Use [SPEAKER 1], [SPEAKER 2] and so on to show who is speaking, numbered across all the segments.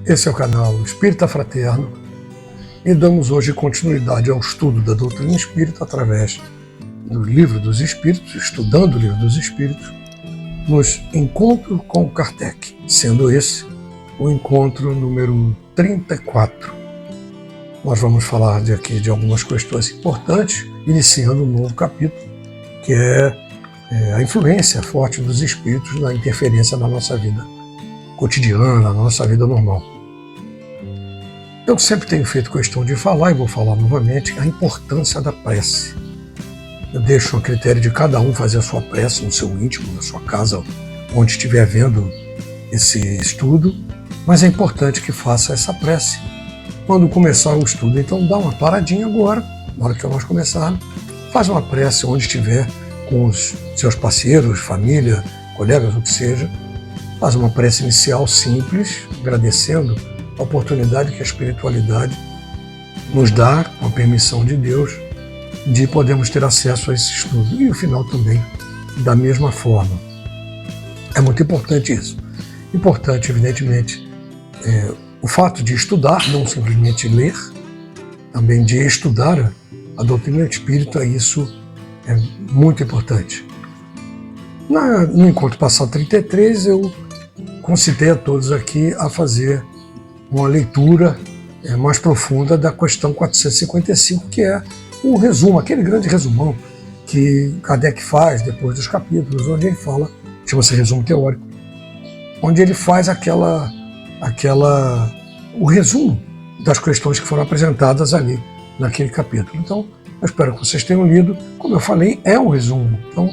[SPEAKER 1] Esse é o canal Espírita Fraterno e damos hoje continuidade ao estudo da doutrina espírita através do Livro dos Espíritos, estudando o Livro dos Espíritos, nos Encontros com Kardec, sendo esse o encontro número 34. Nós vamos falar aqui de algumas questões importantes, iniciando um novo capítulo, que é a influência forte dos espíritos na interferência na nossa vida cotidiana, na nossa vida normal. Eu sempre tenho feito questão de falar, e vou falar novamente, a importância da prece. Eu deixo a critério de cada um fazer a sua prece no seu íntimo, na sua casa, onde estiver vendo esse estudo, mas é importante que faça essa prece quando começar o estudo. Então dá uma paradinha agora, na hora que nós começarmos, faz uma prece onde estiver com os seus parceiros, família, colegas, o que seja. Faz uma prece inicial simples, agradecendo a oportunidade que a espiritualidade nos dá, com a permissão de Deus, de podermos ter acesso a esse estudo. E o final também, da mesma forma. É muito importante isso. Importante, evidentemente, o fato de estudar, não simplesmente ler, também de estudar a doutrina espírita, isso é muito importante. No encontro passado 33, eu concitei a todos aqui a fazer uma leitura mais profunda da questão 455, que é um resumo, aquele grande resumão que Kardec faz depois dos capítulos, onde ele fala, chama-se resumo teórico, onde ele faz o resumo das questões que foram apresentadas ali naquele capítulo. Então, eu espero que vocês tenham lido. Como eu falei, é um resumo, então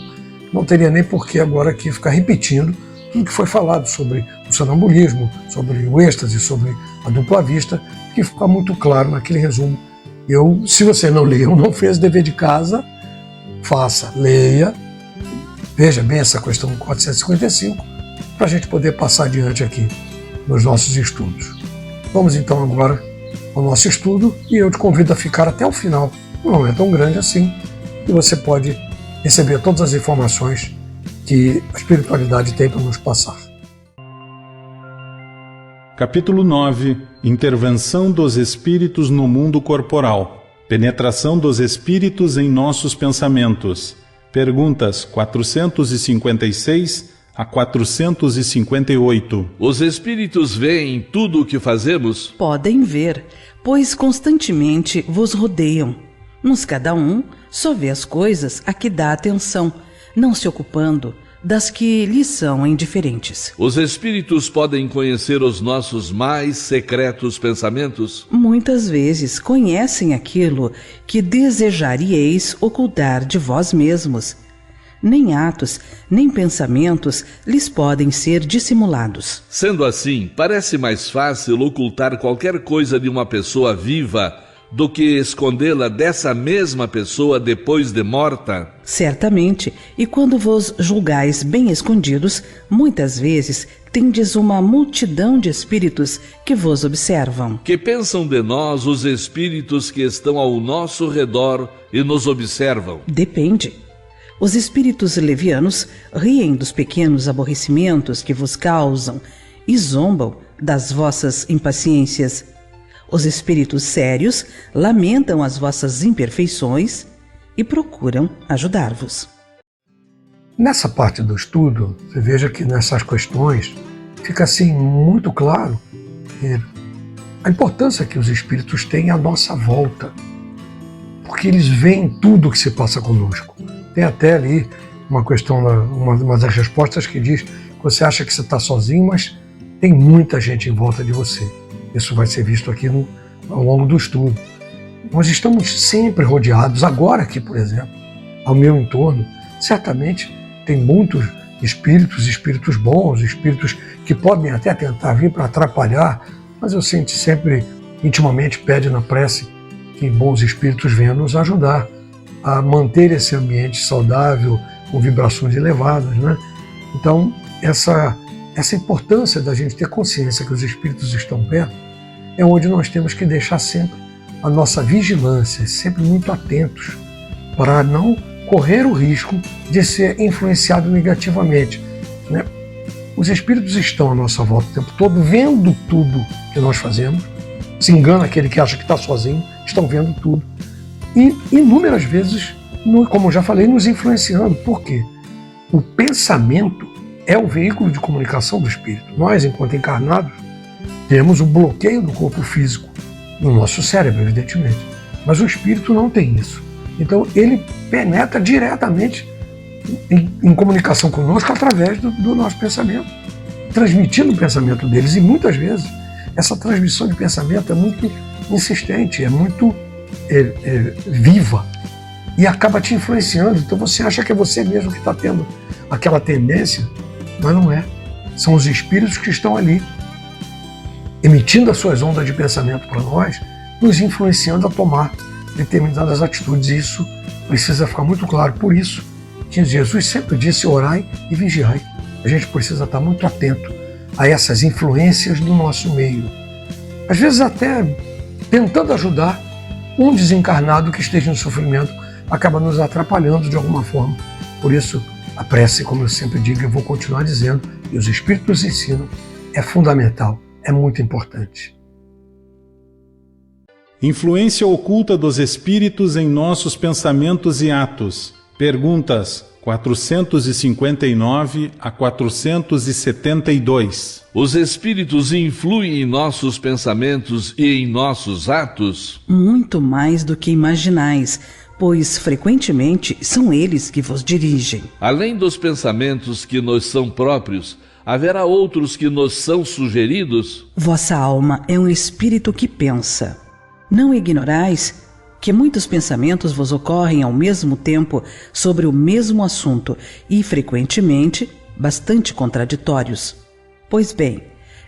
[SPEAKER 1] não teria nem por que agora aqui ficar repetindo tudo que foi falado sobre o sonambulismo, sobre o êxtase, sobre a dupla vista, que fica muito claro naquele resumo. Se você não leu, não fez o dever de casa, faça, leia, veja bem essa questão 455, para a gente poder passar adiante aqui nos nossos estudos. Vamos então agora ao nosso estudo, e eu te convido a ficar até o final. Não é tão grande assim, e você pode receber todas as informações que a espiritualidade tem para nos passar.
[SPEAKER 2] Capítulo 9. Intervenção dos espíritos no mundo corporal. Penetração dos espíritos em nossos pensamentos. Perguntas 456 a 458.
[SPEAKER 3] Os espíritos veem tudo o que fazemos?
[SPEAKER 4] Podem ver, pois constantemente vos rodeiam. Mas cada um só vê as coisas a que dá atenção, não se ocupando das que lhes são indiferentes.
[SPEAKER 3] Os espíritos podem conhecer os nossos mais secretos pensamentos?
[SPEAKER 4] Muitas vezes conhecem aquilo que desejaríeis ocultar de vós mesmos. Nem atos, nem pensamentos lhes podem ser dissimulados.
[SPEAKER 3] Sendo assim, parece mais fácil ocultar qualquer coisa de uma pessoa viva do que escondê-la dessa mesma pessoa depois de morta?
[SPEAKER 4] Certamente, e quando vos julgais bem escondidos, muitas vezes tendes uma multidão de espíritos que vos observam.
[SPEAKER 3] Que pensam de nós os espíritos que estão ao nosso redor e nos observam?
[SPEAKER 4] Depende. Os espíritos levianos riem dos pequenos aborrecimentos que vos causam e zombam das vossas impaciências. Os espíritos sérios lamentam as vossas imperfeições e procuram ajudar-vos.
[SPEAKER 1] Nessa parte do estudo, você veja que nessas questões fica assim muito claro a importância que os espíritos têm à nossa volta, porque eles veem tudo o que se passa conosco. Tem até ali uma questão, uma das respostas que diz que você acha que você está sozinho, mas tem muita gente em volta de você. Isso vai ser visto aqui ao longo do estudo. Nós estamos sempre rodeados. Agora aqui, por exemplo, ao meu entorno, certamente tem muitos espíritos bons, espíritos que podem até tentar vir para atrapalhar, mas eu sempre, intimamente, pede na prece que bons espíritos venham nos ajudar a manter esse ambiente saudável, com vibrações elevadas, né? Então, essa importância da gente ter consciência que os espíritos estão perto é onde nós temos que deixar sempre a nossa vigilância, sempre muito atentos, para não correr o risco de ser influenciado negativamente, né? Os espíritos estão à nossa volta o tempo todo, vendo tudo que nós fazemos. Se engana aquele que acha que está sozinho, estão vendo tudo. E inúmeras vezes, como eu já falei, nos influenciando. Por quê? O pensamento é o veículo de comunicação do espírito. Nós, enquanto encarnados, temos o bloqueio do corpo físico no nosso cérebro, evidentemente. Mas o espírito não tem isso. Então ele penetra diretamente em comunicação conosco através do nosso pensamento, transmitindo o pensamento deles. E muitas vezes essa transmissão de pensamento é muito insistente, é muito viva e acaba te influenciando. Então você acha que é você mesmo que está tendo aquela tendência, mas não é. São os espíritos que estão ali, emitindo as suas ondas de pensamento para nós, nos influenciando a tomar determinadas atitudes. E isso precisa ficar muito claro. Por isso que Jesus sempre disse: orai e vigiai. A gente precisa estar muito atento a essas influências do nosso meio. Às vezes até tentando ajudar um desencarnado que esteja em sofrimento, acaba nos atrapalhando de alguma forma. Por isso, a prece, como eu sempre digo, eu vou continuar dizendo, e os Espíritos ensinam, é fundamental, é muito importante.
[SPEAKER 2] Influência oculta dos espíritos em nossos pensamentos e atos. Perguntas 459 a 472.
[SPEAKER 3] Os espíritos influem em nossos pensamentos e em nossos atos?
[SPEAKER 4] Muito mais do que imaginais, pois frequentemente são eles que vos dirigem.
[SPEAKER 3] Além dos pensamentos que nos são próprios, haverá outros que nos são sugeridos?
[SPEAKER 4] Vossa alma é um espírito que pensa. Não ignorais que muitos pensamentos vos ocorrem ao mesmo tempo sobre o mesmo assunto e, frequentemente, bastante contraditórios. Pois bem,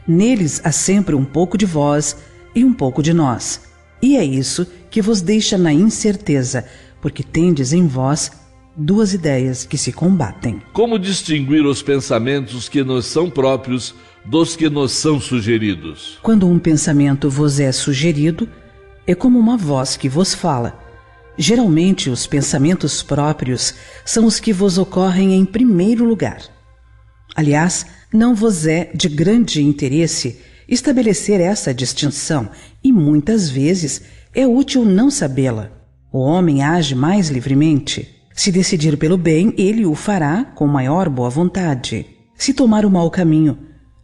[SPEAKER 4] neles há sempre um pouco de vós e um pouco de nós. E é isso que vos deixa na incerteza, porque tendes em vós duas ideias que se combatem.
[SPEAKER 3] Como distinguir os pensamentos que nos são próprios dos que nos são sugeridos?
[SPEAKER 4] Quando um pensamento vos é sugerido, é como uma voz que vos fala. Geralmente, os pensamentos próprios são os que vos ocorrem em primeiro lugar. Aliás, não vos é de grande interesse estabelecer essa distinção e, muitas vezes, é útil não sabê-la. O homem age mais livremente. Se decidir pelo bem, ele o fará com maior boa vontade. Se tomar o mau caminho,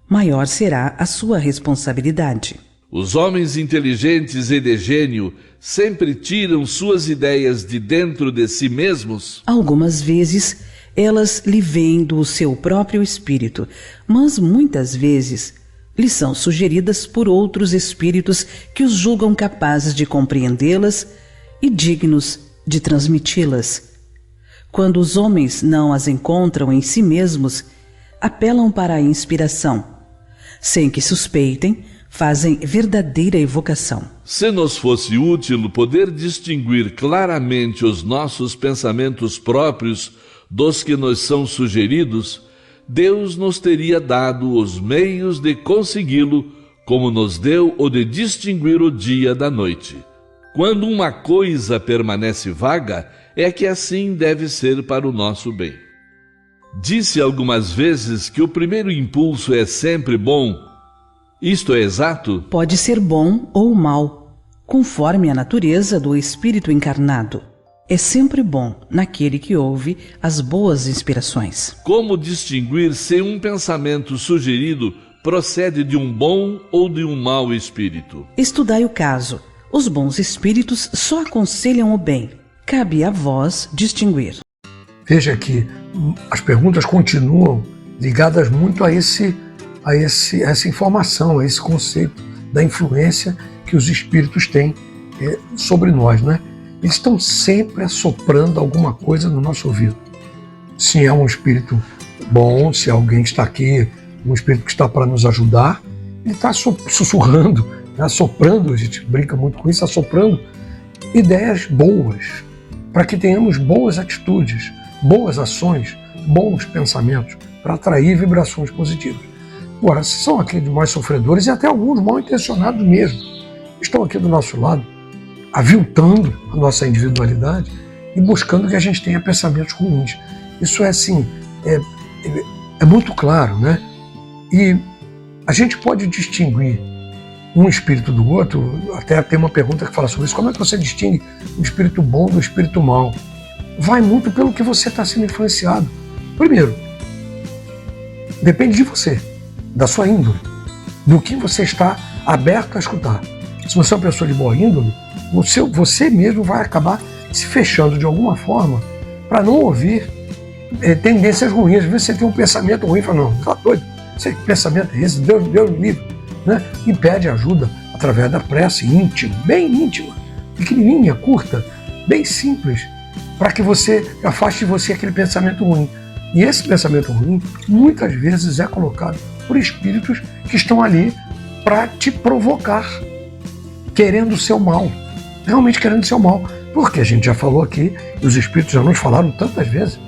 [SPEAKER 4] maior será a sua responsabilidade.
[SPEAKER 3] Os homens inteligentes e de gênio sempre tiram suas ideias de dentro de si mesmos?
[SPEAKER 4] Algumas vezes elas lhe vêm do seu próprio espírito, mas muitas vezes lhe são sugeridas por outros espíritos que os julgam capazes de compreendê-las e dignos de transmiti-las. Quando os homens não as encontram em si mesmos, apelam para a inspiração. Sem que suspeitem, fazem verdadeira evocação.
[SPEAKER 3] Se nos fosse útil poder distinguir claramente os nossos pensamentos próprios dos que nos são sugeridos, Deus nos teria dado os meios de consegui-lo, como nos deu o de distinguir o dia da noite. Quando uma coisa permanece vaga, é que assim deve ser para o nosso bem. Disse algumas vezes que o primeiro impulso é sempre bom. Isto é exato?
[SPEAKER 4] Pode ser bom ou mal, conforme a natureza do espírito encarnado. É sempre bom naquele que ouve as boas inspirações.
[SPEAKER 3] Como distinguir se um pensamento sugerido procede de um bom ou de um mau espírito?
[SPEAKER 4] Estudai o caso. Os bons espíritos só aconselham o bem. Cabe a vós distinguir.
[SPEAKER 1] Veja que as perguntas continuam ligadas muito a essa informação, a esse conceito da influência que os espíritos têm sobre nós, né? Eles estão sempre assoprando alguma coisa no nosso ouvido. Se é um espírito bom, se alguém está aqui, um espírito que está para nos ajudar, ele está sussurrando, assoprando, a gente brinca muito com isso, assoprando ideias boas, para que tenhamos boas atitudes, boas ações, bons pensamentos, para atrair vibrações positivas. Agora, se são aqueles mais sofredores e até alguns mal intencionados mesmo, estão aqui do nosso lado, aviltando a nossa individualidade e buscando que a gente tenha pensamentos ruins. Isso é assim, é muito claro, né? E a gente pode distinguir um espírito do outro. Até tem uma pergunta que fala sobre isso. Como é que você distingue o espírito bom do espírito mau? Vai muito pelo que você está sendo influenciado. Primeiro, depende de você, da sua índole, do que você está aberto a escutar. Se você é uma pessoa de boa índole, você mesmo vai acabar se fechando de alguma forma para não ouvir tendências ruins. Às vezes você tem um pensamento ruim e fala, não, está doido, que pensamento é esse? Deus me livre. Né? E pede ajuda através da prece íntima, bem íntima, pequenininha, curta, bem simples, para que você afaste de você aquele pensamento ruim. E esse pensamento ruim, muitas vezes, é colocado por espíritos que estão ali para te provocar, querendo o seu mal, realmente querendo o seu mal. Porque a gente já falou aqui, e os espíritos já nos falaram tantas vezes,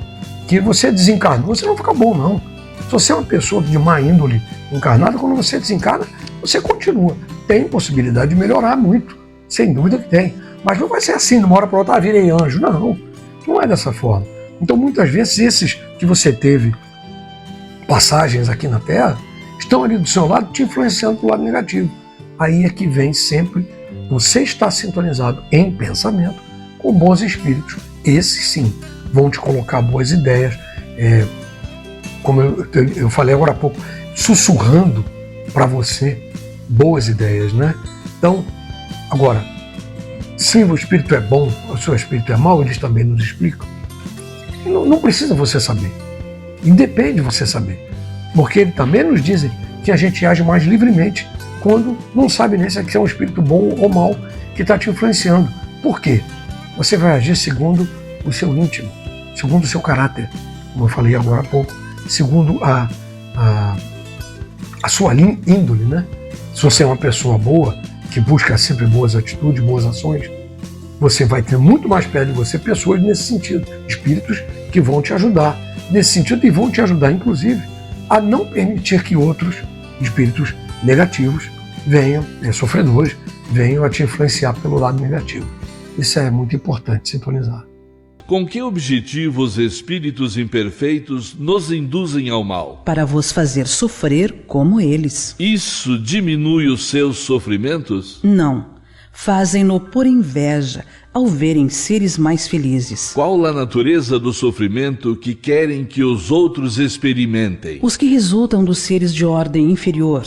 [SPEAKER 1] que você desencarnou, você não fica bom, não. Se você é uma pessoa de má índole encarnada, quando você desencarna, você continua. Tem possibilidade de melhorar muito, sem dúvida que tem. Mas não vai ser assim, de uma hora para outra, virei anjo. Não é dessa forma. Então, muitas vezes, esses que você teve passagens aqui na Terra, estão ali do seu lado, te influenciando para o lado negativo. Aí é que vem sempre, você está sintonizado em pensamento com bons espíritos. Esses, sim, vão te colocar boas ideias, como eu falei agora há pouco, sussurrando para você boas ideias, né? Então, agora, se o espírito é bom, ou se o espírito é mau, eles também nos explicam. Não precisa você saber. Independe de você saber. Porque eles também nos dizem que a gente age mais livremente quando não sabe nem se é um espírito bom ou mau que está te influenciando. Por quê? Você vai agir segundo o seu íntimo, segundo o seu caráter, como eu falei agora há pouco, segundo a sua índole, né? Se você é uma pessoa boa, que busca sempre boas atitudes, boas ações, você vai ter muito mais perto de você pessoas nesse sentido, espíritos que vão te ajudar nesse sentido e vão te ajudar, inclusive, a não permitir que outros espíritos negativos venham, sofredores, venham a te influenciar pelo lado negativo. Isso é muito importante sintonizar.
[SPEAKER 3] Com que objetivo os espíritos imperfeitos nos induzem ao mal?
[SPEAKER 4] Para vos fazer sofrer como eles.
[SPEAKER 3] Isso diminui os seus sofrimentos?
[SPEAKER 4] Não. Fazem-no por inveja ao verem seres mais felizes.
[SPEAKER 3] Qual a natureza do sofrimento que querem que os outros experimentem?
[SPEAKER 4] Os que resultam dos seres de ordem inferior,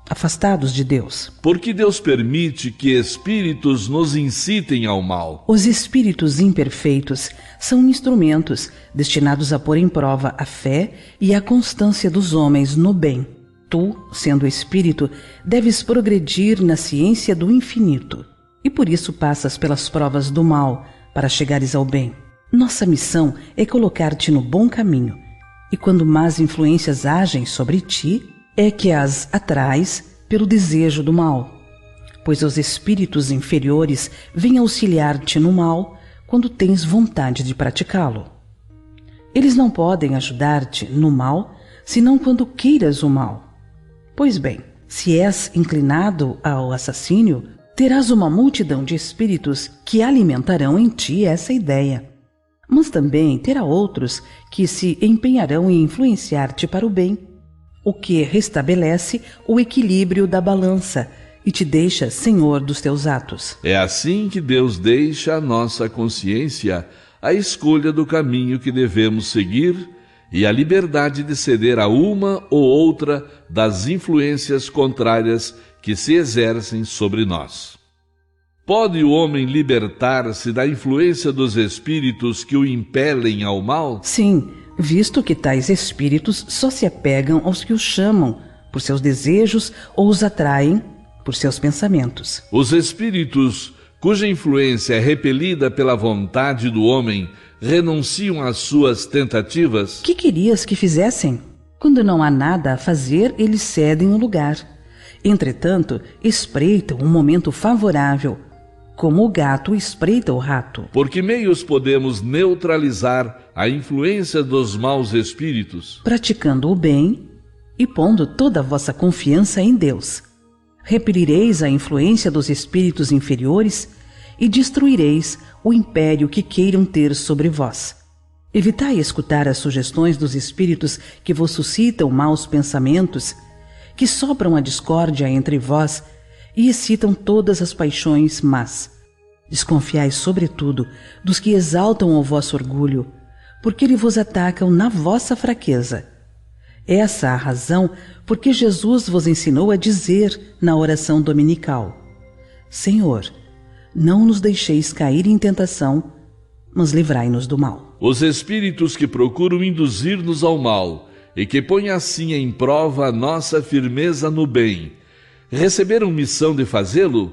[SPEAKER 4] afastados de Deus.
[SPEAKER 3] Por que Deus permite que espíritos nos incitem ao mal?
[SPEAKER 4] Os espíritos imperfeitos são instrumentos destinados a pôr em prova a fé e a constância dos homens no bem. Tu, sendo espírito, deves progredir na ciência do infinito, e por isso passas pelas provas do mal para chegares ao bem. Nossa missão é colocar-te no bom caminho, e quando más influências agem sobre ti, é que as atrais pelo desejo do mal, pois os espíritos inferiores vêm auxiliar-te no mal quando tens vontade de praticá-lo. Eles não podem ajudar-te no mal, senão quando queiras o mal. Pois bem, se és inclinado ao assassínio, terás uma multidão de espíritos que alimentarão em ti essa ideia. Mas também terá outros que se empenharão em influenciar-te para o bem, o que restabelece o equilíbrio da balança e te deixa senhor dos teus atos.
[SPEAKER 3] É assim que Deus deixa à nossa consciência a escolha do caminho que devemos seguir e a liberdade de ceder a uma ou outra das influências contrárias que se exercem sobre nós. Pode o homem libertar-se da influência dos espíritos que o impelem ao mal?
[SPEAKER 4] Sim, visto que tais espíritos só se apegam aos que os chamam por seus desejos ou os atraem por seus pensamentos.
[SPEAKER 3] Os espíritos cuja influência é repelida pela vontade do homem renunciam às suas tentativas?
[SPEAKER 4] Que querias que fizessem? Quando não há nada a fazer, eles cedem o lugar. Entretanto, espreitam um momento favorável, como o gato espreita o rato.
[SPEAKER 3] Por que meios podemos neutralizar a influência dos maus espíritos?
[SPEAKER 4] Praticando o bem e pondo toda a vossa confiança em Deus. Repelireis a influência dos espíritos inferiores e destruireis o império que queiram ter sobre vós. Evitai escutar as sugestões dos espíritos que vos suscitam maus pensamentos que sopram a discórdia entre vós e excitam todas as paixões más. Desconfiai, sobretudo, dos que exaltam o vosso orgulho, porque eles vos atacam na vossa fraqueza. Essa a razão por que Jesus vos ensinou a dizer na oração dominical: Senhor, não nos deixeis cair em tentação, mas livrai-nos do mal.
[SPEAKER 3] Os espíritos que procuram induzir-nos ao mal e que põem assim em prova a nossa firmeza no bem, receberam missão de fazê-lo?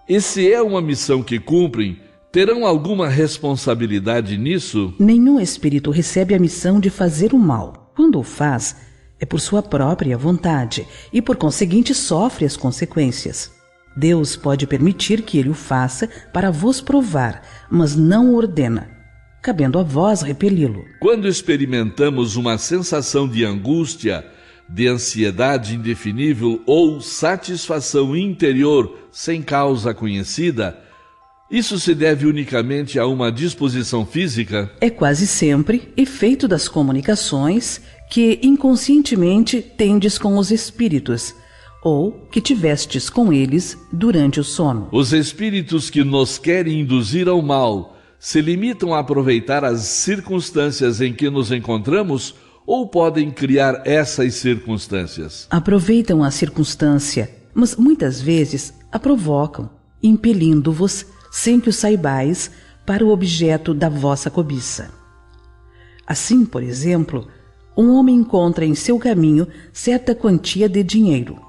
[SPEAKER 3] E se é uma missão que cumprem, terão alguma responsabilidade nisso?
[SPEAKER 4] Nenhum espírito recebe a missão de fazer o mal. Quando o faz, é por sua própria vontade e, por conseguinte, sofre as consequências. Deus pode permitir que ele o faça para vos provar, mas não o ordena, cabendo a vós repeli-lo.
[SPEAKER 3] Quando experimentamos uma sensação de angústia, de ansiedade indefinível ou satisfação interior sem causa conhecida, isso se deve unicamente a uma disposição física?
[SPEAKER 4] É quase sempre efeito das comunicações que inconscientemente tendes com os espíritos, ou que tivestes com eles durante o sono.
[SPEAKER 3] Os espíritos que nos querem induzir ao mal se limitam a aproveitar as circunstâncias em que nos encontramos ou podem criar essas circunstâncias?
[SPEAKER 4] Aproveitam a circunstância, mas muitas vezes a provocam, impelindo-vos, sem que o saibais, para o objeto da vossa cobiça. Assim, por exemplo, um homem encontra em seu caminho certa quantia de dinheiro.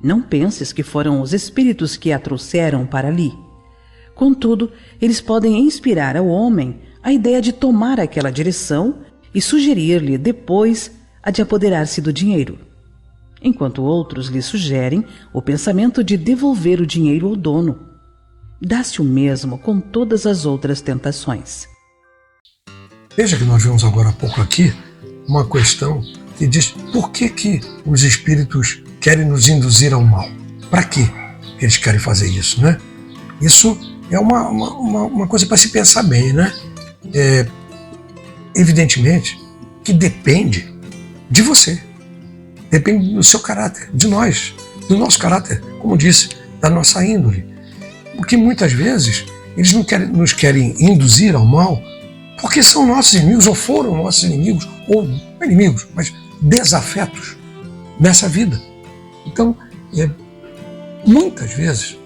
[SPEAKER 4] Não penses que foram os espíritos que a trouxeram para ali. Contudo, eles podem inspirar ao homem a ideia de tomar aquela direção e sugerir-lhe depois a de apoderar-se do dinheiro, enquanto outros lhe sugerem o pensamento de devolver o dinheiro ao dono. Dá-se o mesmo com todas as outras tentações.
[SPEAKER 1] Veja que nós vimos agora há pouco aqui uma questão que diz por que os espíritos querem nos induzir ao mal. Para que eles querem fazer isso, né? Isso é uma coisa para se pensar bem, né? Evidentemente que depende de você, depende do seu caráter, de nós, do nosso caráter, como disse, da nossa índole. Porque muitas vezes eles nos querem induzir ao mal porque são nossos inimigos, ou foram nossos inimigos, ou não inimigos, mas desafetos nessa vida. Então, muitas vezes,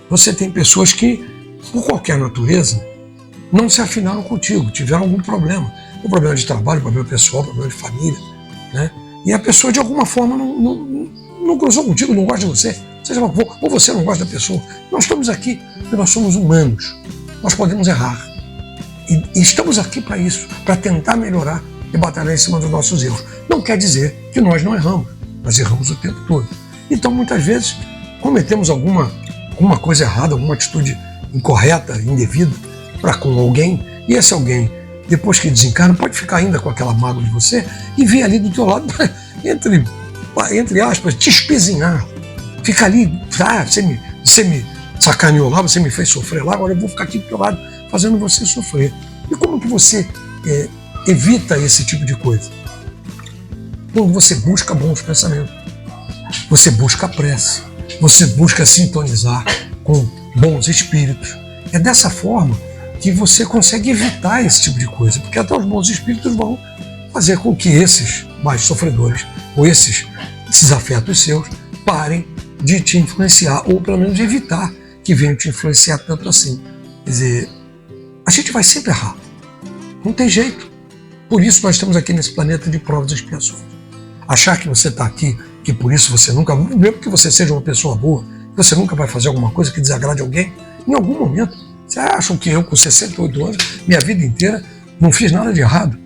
[SPEAKER 1] você tem pessoas que, por qualquer natureza, não se afinaram contigo, tiveram algum problema. Um problema de trabalho, problema pessoal, problema de família, né? E a pessoa, de alguma forma, não cruzou contigo, não gosta de você. Seja lá, ou você não gosta da pessoa. Nós estamos aqui porque nós somos humanos. Nós podemos errar. E estamos aqui para isso, para tentar melhorar e batalhar em cima dos nossos erros. Não quer dizer que nós não erramos. Nós erramos o tempo todo. Então, muitas vezes, cometemos alguma coisa errada, alguma atitude incorreta, indevida, para com alguém, e esse alguém, depois que desencarna, pode ficar ainda com aquela mágoa de você e vir ali do teu lado, entre aspas, te espezinhar. Fica ali, você me sacaneou lá, você me fez sofrer lá, agora eu vou ficar aqui do teu lado fazendo você sofrer. E como que você evita esse tipo de coisa? Quando você busca bons pensamentos, você busca a prece, você busca sintonizar com bons espíritos. É dessa forma que você consegue evitar esse tipo de coisa, porque até os bons espíritos vão fazer com que esses mais sofredores, ou esses afetos seus, parem de te influenciar, ou pelo menos evitar que venham te influenciar tanto assim. Quer dizer, a gente vai sempre errar, não tem jeito. Por isso nós estamos aqui nesse planeta de provas e expiações. Achar que você está aqui, que por isso você nunca, mesmo que você seja uma pessoa boa, você nunca vai fazer alguma coisa que desagrade alguém, em algum momento. Você acha que eu, com 68 anos, minha vida inteira, não fiz nada de errado?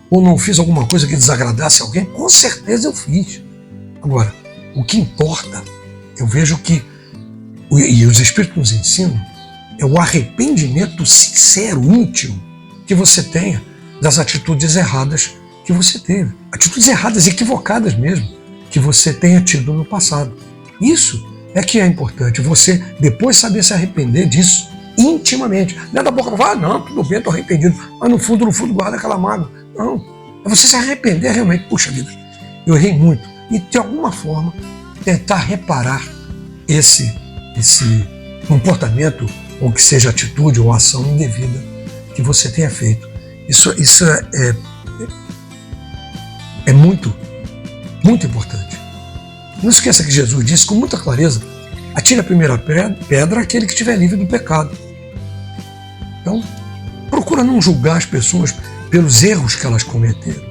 [SPEAKER 1] Ou não fiz alguma coisa que desagradasse alguém? Com certeza eu fiz. Agora, o que importa, eu vejo que, e os Espíritos nos ensinam, é o arrependimento sincero, íntimo, que você tenha das atitudes erradas que você teve. Atitudes erradas, equivocadas mesmo, que você tenha tido no passado. Isso é que é importante, você depois saber se arrepender disso intimamente. Não é da boca para falar, não, tudo bem, estou arrependido, mas no fundo guarda aquela mágoa. Não, é você se arrepender realmente. Puxa vida, eu errei muito. E de alguma forma tentar reparar esse comportamento, ou que seja atitude ou ação indevida que você tenha feito. Isso é muito, muito importante. Não esqueça que Jesus disse com muita clareza: atire a primeira pedra aquele que estiver livre do pecado. Então, procura não julgar as pessoas pelos erros que elas cometeram.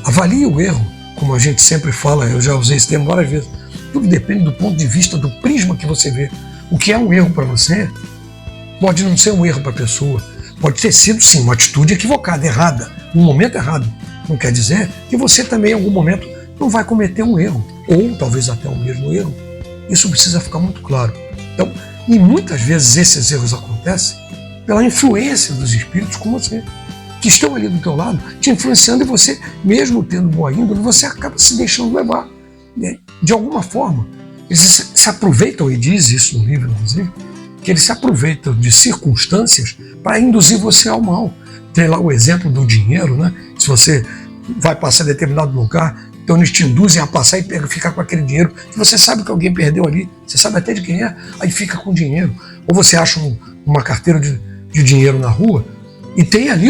[SPEAKER 1] Avalie o erro, como a gente sempre fala, eu já usei esse termo várias vezes. Tudo depende do ponto de vista, do prisma que você vê. O que é um erro para você pode não ser um erro para a pessoa. Pode ter sido, sim, uma atitude equivocada, errada, num momento errado. Não quer dizer que você também, em algum momento, não vai cometer um erro, ou talvez até o mesmo erro. Isso precisa ficar muito claro. Então, e muitas vezes esses erros acontecem pela influência dos espíritos com você, que estão ali do teu lado, te influenciando, e você, mesmo tendo boa índole, você acaba se deixando levar, né? De alguma forma. Eles se aproveitam, e diz isso no livro, inclusive, que eles se aproveitam de circunstâncias para induzir você ao mal. Tem lá o exemplo do dinheiro, né? Se você vai passar em determinado lugar, então eles te induzem a passar e ficar com aquele dinheiro, que você sabe que alguém perdeu ali, você sabe até de quem é, aí fica com o dinheiro. Ou você acha uma carteira de dinheiro na rua e tem ali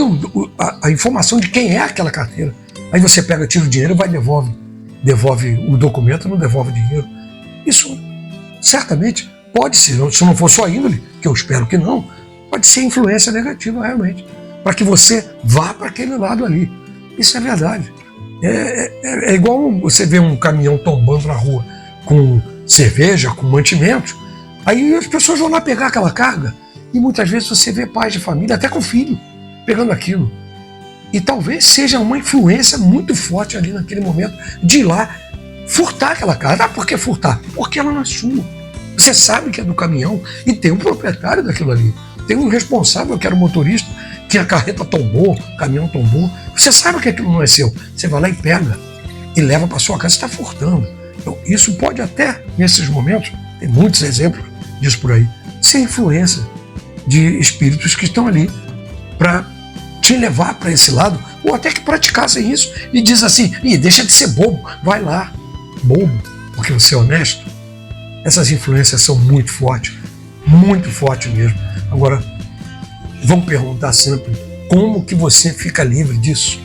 [SPEAKER 1] a informação de quem é aquela carteira. Aí você pega, tira o dinheiro e vai devolve o documento, não devolve o dinheiro. Isso certamente pode ser, se não for só índole, que eu espero que não, pode ser influência negativa realmente, para que você vá para aquele lado ali. Isso é verdade. É igual você ver um caminhão tombando na rua com cerveja, com mantimentos, aí as pessoas vão lá pegar aquela carga, e muitas vezes você vê pais de família, até com filho, pegando aquilo. E talvez seja uma influência muito forte ali naquele momento de ir lá furtar aquela carga. Ah, por que furtar? Porque ela não é sua. Você sabe que é do caminhão e tem um proprietário daquilo ali. Tem um responsável, que era o motorista, que a carreta tombou, o caminhão tombou. Você sabe que aquilo não é seu. Você vai lá e pega e leva para sua casa. Você está furtando. Então, isso pode até, nesses momentos, tem muitos exemplos disso por aí, ser influência de espíritos que estão ali para te levar para esse lado, ou até que praticassem isso e diz assim: deixa de ser bobo, vai lá, bobo, porque você é honesto. Essas influências são muito fortes mesmo. Agora, vão perguntar sempre: como que você fica livre disso?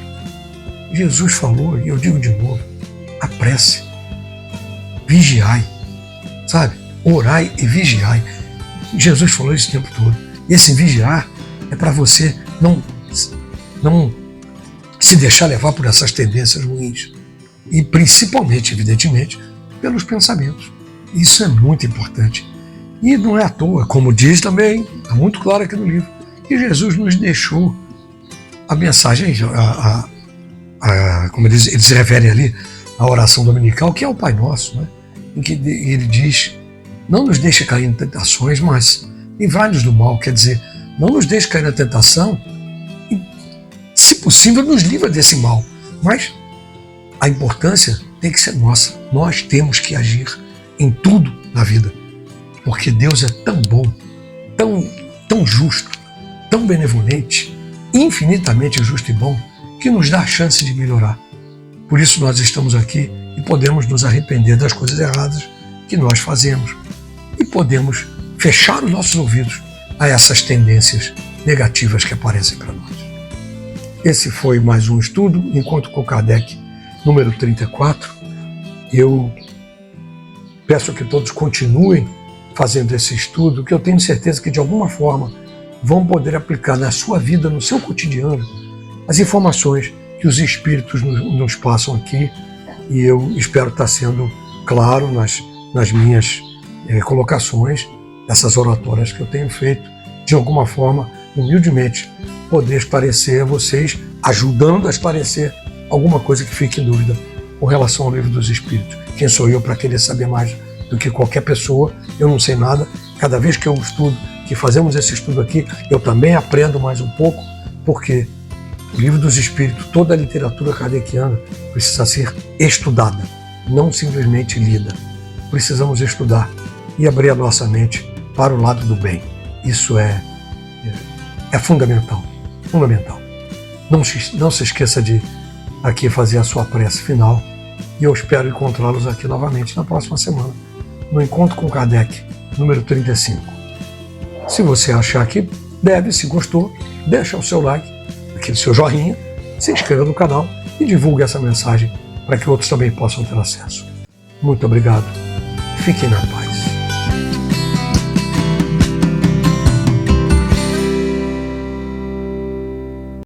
[SPEAKER 1] Jesus falou, e eu digo de novo: a prece, vigiai, sabe? Orai e vigiai. Jesus falou isso o tempo todo. Esse vigiar é para você não se deixar levar por essas tendências ruins. E principalmente, evidentemente, pelos pensamentos. Isso é muito importante. E não é à toa, como diz também, está muito claro aqui no livro, que Jesus nos deixou a mensagem, como eles se referem ali, a oração dominical, que é o Pai Nosso, né? Em que ele diz: não nos deixe cair em tentações, mas livrai-nos do mal. Quer dizer, não nos deixe cair na tentação e, se possível, nos livra desse mal. Mas a importância tem que ser nossa. Nós temos que agir em tudo na vida, porque Deus é tão bom, tão justo, tão benevolente, infinitamente justo e bom, que nos dá a chance de melhorar. Por isso nós estamos aqui e podemos nos arrepender das coisas erradas que nós fazemos e podemos fechar os nossos ouvidos a essas tendências negativas que aparecem para nós. Esse foi mais um estudo, Encontro com Kardec, número 34. Eu peço que todos continuem fazendo esse estudo, que eu tenho certeza que de alguma forma vão poder aplicar na sua vida, no seu cotidiano, as informações que os espíritos nos passam aqui, e eu espero estar sendo claro nas minhas colocações, essas oratórias que eu tenho feito, de alguma forma, humildemente, poder esclarecer a vocês, ajudando a esclarecer alguma coisa que fique em dúvida com relação ao Livro dos Espíritos. Quem sou eu para querer saber mais do que qualquer pessoa? Eu não sei nada. Cada vez que eu estudo, que fazemos esse estudo aqui, eu também aprendo mais um pouco, porque o Livro dos Espíritos, toda a literatura kardeciana precisa ser estudada, não simplesmente lida. Precisamos estudar e abrir a nossa mente para o lado do bem. Isso é fundamental, fundamental. Não se esqueça de aqui fazer a sua prece final E eu espero encontrá-los aqui novamente na próxima semana, no Encontro com Kardec, número 35. Se você achar que deve, se gostou, deixa o seu like, aquele seu joinha, se inscreva no canal e divulgue essa mensagem para que outros também possam ter acesso. Muito obrigado. Fiquem na paz.